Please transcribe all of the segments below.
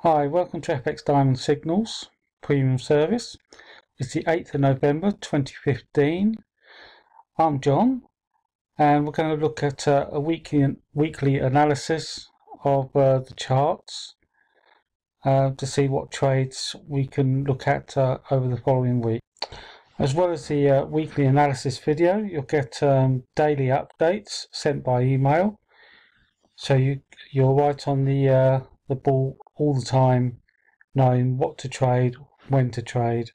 Hi, welcome to FX Diamond Signals Premium Service. It's the 8th of November 2015. I'm John, and we're going to look at a weekly analysis of the charts to see what trades we can look at over the following week. As well as the weekly analysis video, you'll get daily updates sent by email, so you're right on the ball all the time, knowing what to trade, when to trade.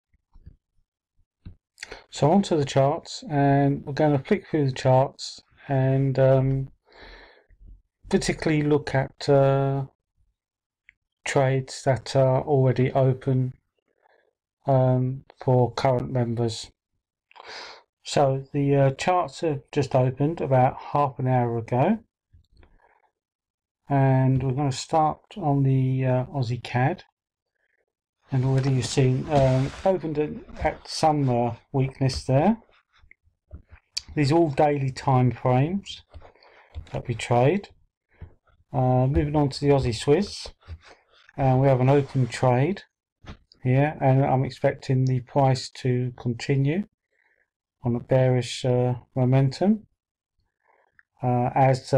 So onto the charts, and we're going to flick through the charts and particularly look at trades that are already open for current members. So the charts have just opened about half an hour ago, and we're going to start on the Aussie CAD. And already you've seen opened at some weakness there. These are all daily time frames that we trade. Moving on to the Aussie Swiss, and we have an open trade here, and I'm expecting the price to continue on a bearish momentum, as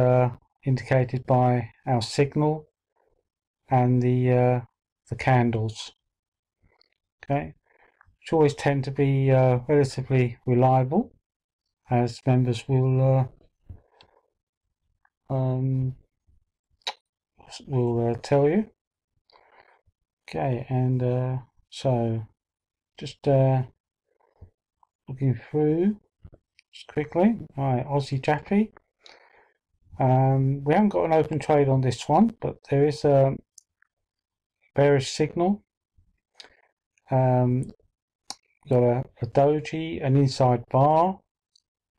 indicated by our signal and the candles. Okay, which always tend to be relatively reliable, as members will tell you. Okay, and so just looking through just quickly. All right, Aussie Jaffy. We haven't got an open trade on this one, but there is a bearish signal. Got a doji, an inside bar,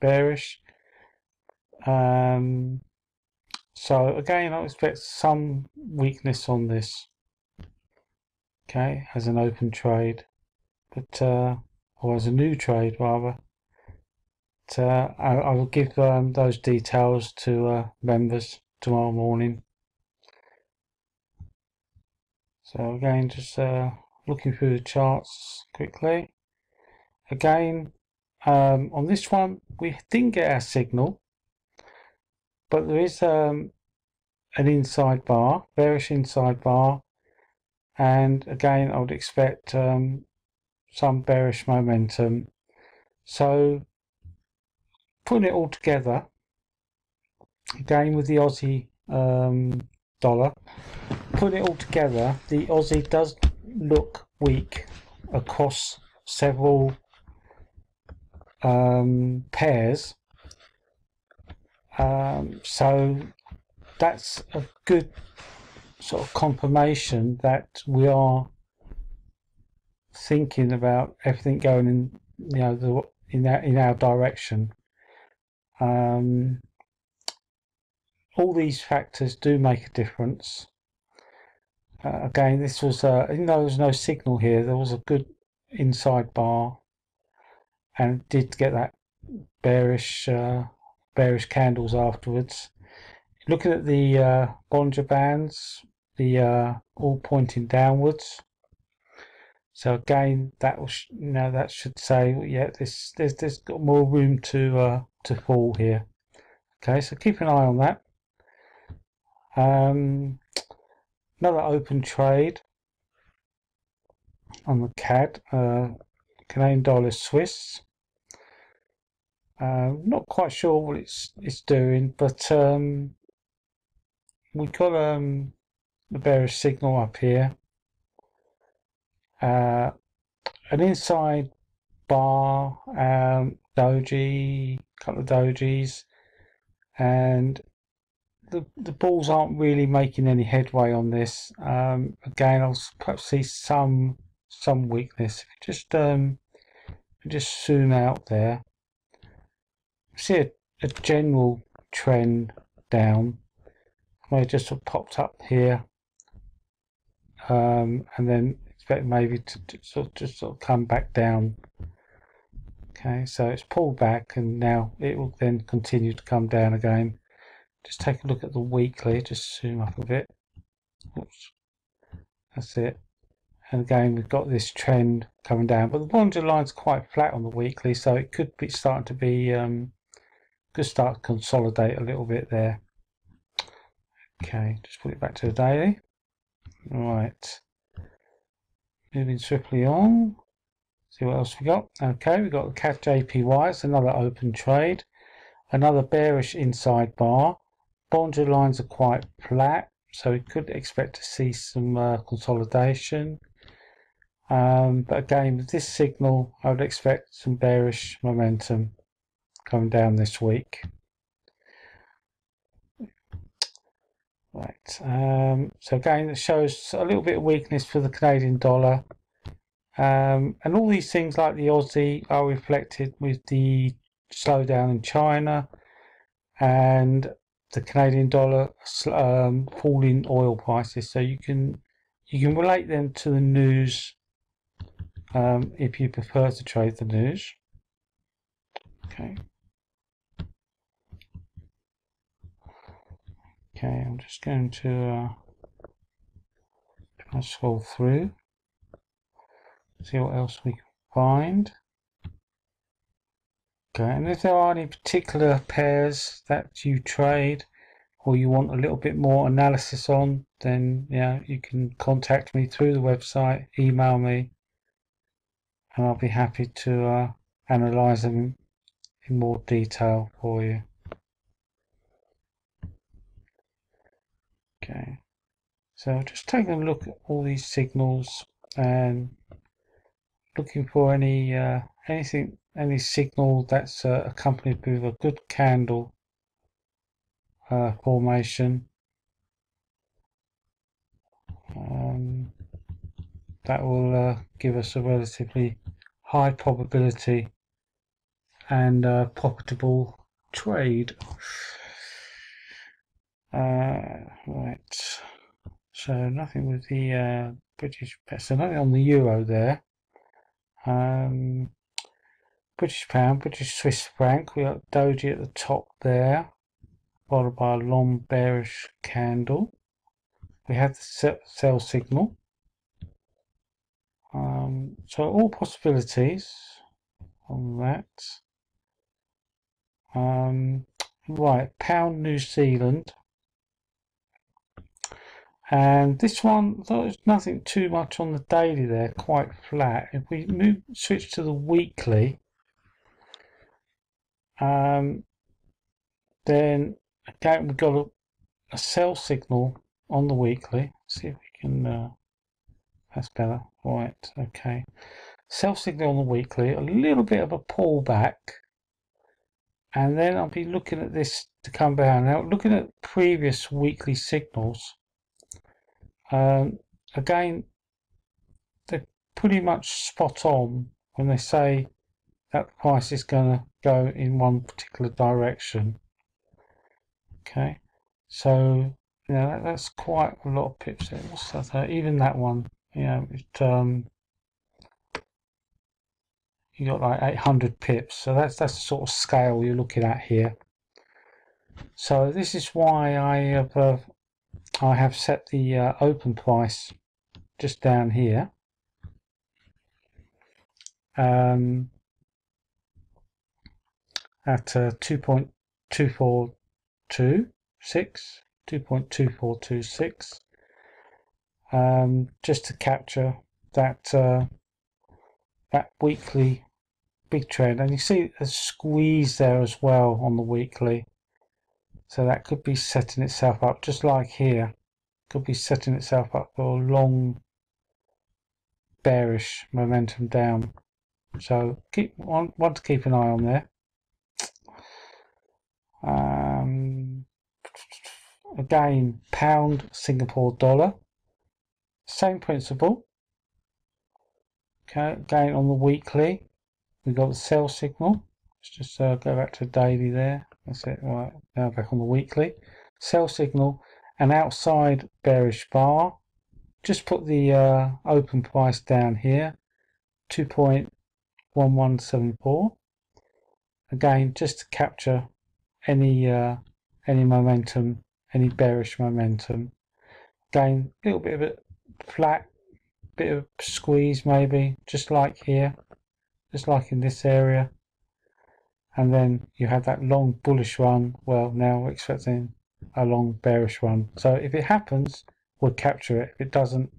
bearish. So again, I expect some weakness on this. Okay, as an open trade, but or as a new trade rather. But I will give those details to members tomorrow morning. So again, just looking through the charts quickly. Again, on this one, we didn't get our signal, but there is an inside bar, bearish inside bar, and again, I would expect some bearish momentum. So, putting it all together, again with the Aussie dollar, putting it all together, the Aussie does look weak across several pairs, so that's a good sort of confirmation that we are thinking about everything going in, in our direction. All these factors do make a difference. Again, this was even though there was no signal here, there was a good inside bar, and did get that bearish candles afterwards. Looking at the Bollinger Bands, the all pointing downwards. So again, that will that should say, yeah, there's got more room to fall here. Okay, so keep an eye on that. Another open trade on the CAD, Canadian dollar Swiss. Not quite sure what it's doing, but we've got the bearish signal up here. An inside bar, doji, couple of dojis, and the bulls aren't really making any headway on this. Again, I'll perhaps see some weakness. Just zoom out there. See a general trend down. It just sort of popped up here, and then expect maybe to sort of come back down. Okay, so it's pulled back, and now it will then continue to come down again. Just take a look at the weekly. Just zoom up a bit. Oops. That's it. And again, we've got this trend coming down, but the Bollinger Line's quite flat on the weekly, so it could be starting to be could start to consolidate a little bit there. Okay, just put it back to the daily. Right, moving swiftly on. See what else we got. Okay, we've got the CAD JPY. It's another open trade, another bearish inside bar. Bollinger Lines are quite flat, so we could expect to see some consolidation. But again, with this signal, I would expect some bearish momentum coming down this week. Right. So again, it shows a little bit of weakness for the Canadian dollar. And all these things like the Aussie are reflected with the slowdown in China and the Canadian dollar falling oil prices. So you can relate them to the news if you prefer to trade the news. Okay. Okay, I'm just going to scroll through, see what else we can find. Okay, and if there are any particular pairs that you trade or you want a little bit more analysis on, then yeah, you can contact me through the website, email me, and I'll be happy to analyze them in more detail for you. Okay, so just taking a look at all these signals and looking for any any signal that's accompanied with a good candle formation. That will give us a relatively high probability and profitable trade. Right, so nothing with the British, so nothing on the euro there. British pound, British Swiss franc, we got doji at the top there, followed by a long bearish candle. We have the sell signal. So all possibilities on that. Right, pound New Zealand. And this one, there's nothing too much on the daily there, quite flat. If we switch to the weekly, then again we've got a sell signal on the weekly. Let's see if we can, that's better. Right, okay. Sell signal on the weekly, a little bit of a pullback. And then I'll be looking at this to come down. Now, looking at previous weekly signals, again, they're pretty much spot on when they say that the price is going to go in one particular direction. Okay, so you know that's quite a lot of pips there. What's that? Even that one, you know, you got like 800 pips. So that's the sort of scale you're looking at here. So this is why I have set the open price just down here. At 2.2426, just to capture that that weekly big trend. And you see a squeeze there as well on the weekly, so that could be setting itself up just like here, could be setting itself up for a long bearish momentum down. So want to keep an eye on there. Again, pound Singapore dollar, same principle. Okay, again on the weekly, we've got the sell signal. Let's just go back to daily there. That's it. Right, now back on the weekly. Sell signal, an outside bearish bar. Just put the open price down here, 2.1174. Again, just to capture any momentum, any bearish momentum. Again, a little bit of flat, bit of squeeze maybe, just like here, just like in this area. And then you have that long bullish run. Well, now we're expecting a long bearish run. So if it happens, we'll capture it. If it doesn't,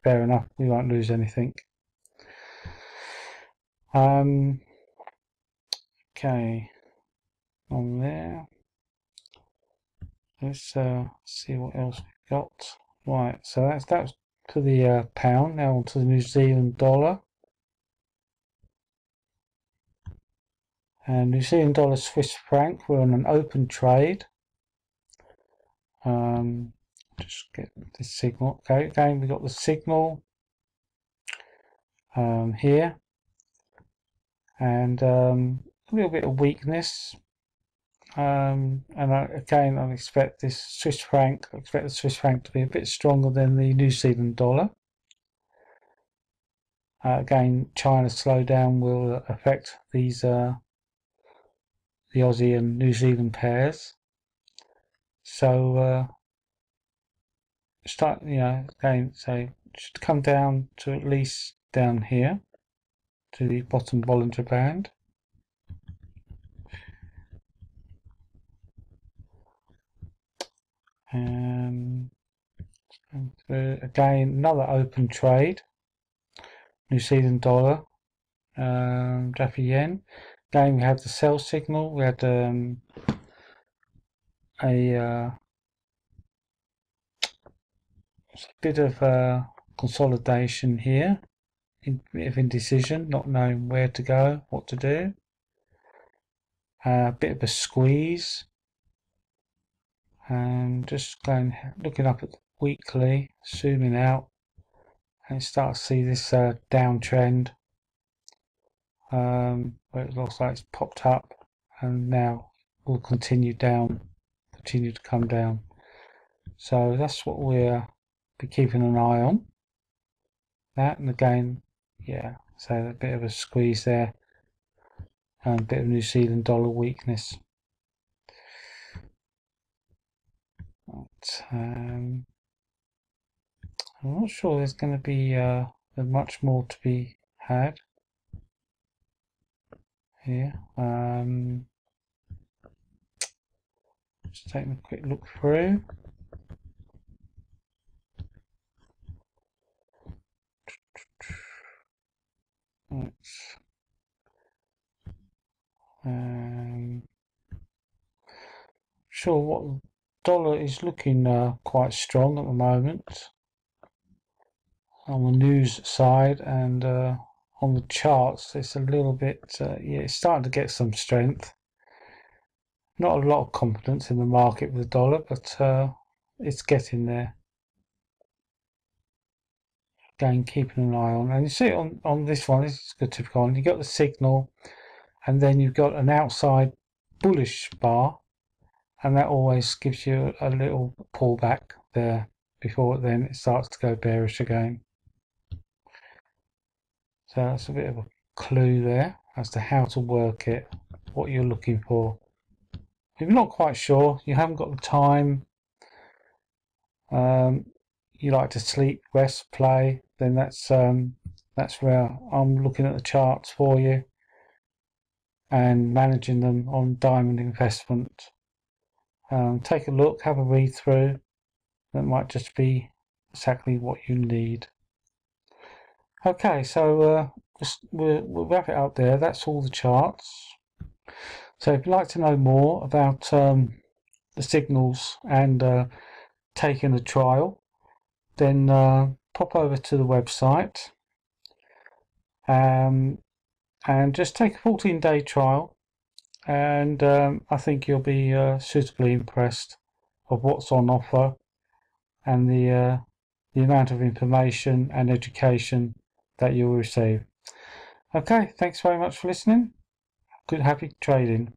fair enough, we won't lose anything. Okay, on there. Let's see what else we've got. Right, so that's for the pound. Now onto the New Zealand dollar. And New Zealand dollar, Swiss franc, we're on an open trade. Just get this signal. Okay, again, we got the signal here, and a little bit of weakness. And again, I expect this Swiss franc. I expect the Swiss franc to be a bit stronger than the New Zealand dollar. Again, China's slowdown will affect these the Aussie and New Zealand pairs. So start, again, so should come down to at least down here to the bottom Bollinger Band. And again, another open trade. New Zealand dollar, Japanese yen. Again, we have the sell signal. We had a bit of consolidation here, a bit of indecision, not knowing where to go, what to do. A bit of a squeeze, and just looking up at the weekly, zooming out, and start to see this downtrend, where it looks like it's popped up, and now will continue down, continue to come down. So that's what we're be keeping an eye on. That, and again, yeah, so a bit of a squeeze there, and a bit of New Zealand dollar weakness. But, I'm not sure there's going to be much more to be had here. Just taking a quick look through. Sure, what dollar is looking quite strong at the moment on the news side, and on the charts it's a little bit yeah, it's starting to get some strength. Not a lot of confidence in the market with the dollar, but it's getting there. Again, keeping an eye on, and you see it on this one, this is good typical one. You got the signal, and then you've got an outside bullish bar, and that always gives you a little pullback there before then it starts to go bearish again. So that's a bit of a clue there as to how to work it, what you're looking for. If you're not quite sure, you haven't got the time, you like to sleep, rest, play, then that's where I'm looking at the charts for you and managing them on Diamond Investment. Take a look, have a read through. That might just be exactly what you need. Okay, so we'll wrap it up there. That's all the charts. So if you'd like to know more about the signals and taking a trial, then pop over to the website and just take a 14-day trial, and I think you'll be suitably impressed of what's on offer and the amount of information and education that you'll receive. Okay, thanks very much for listening. Good, happy trading.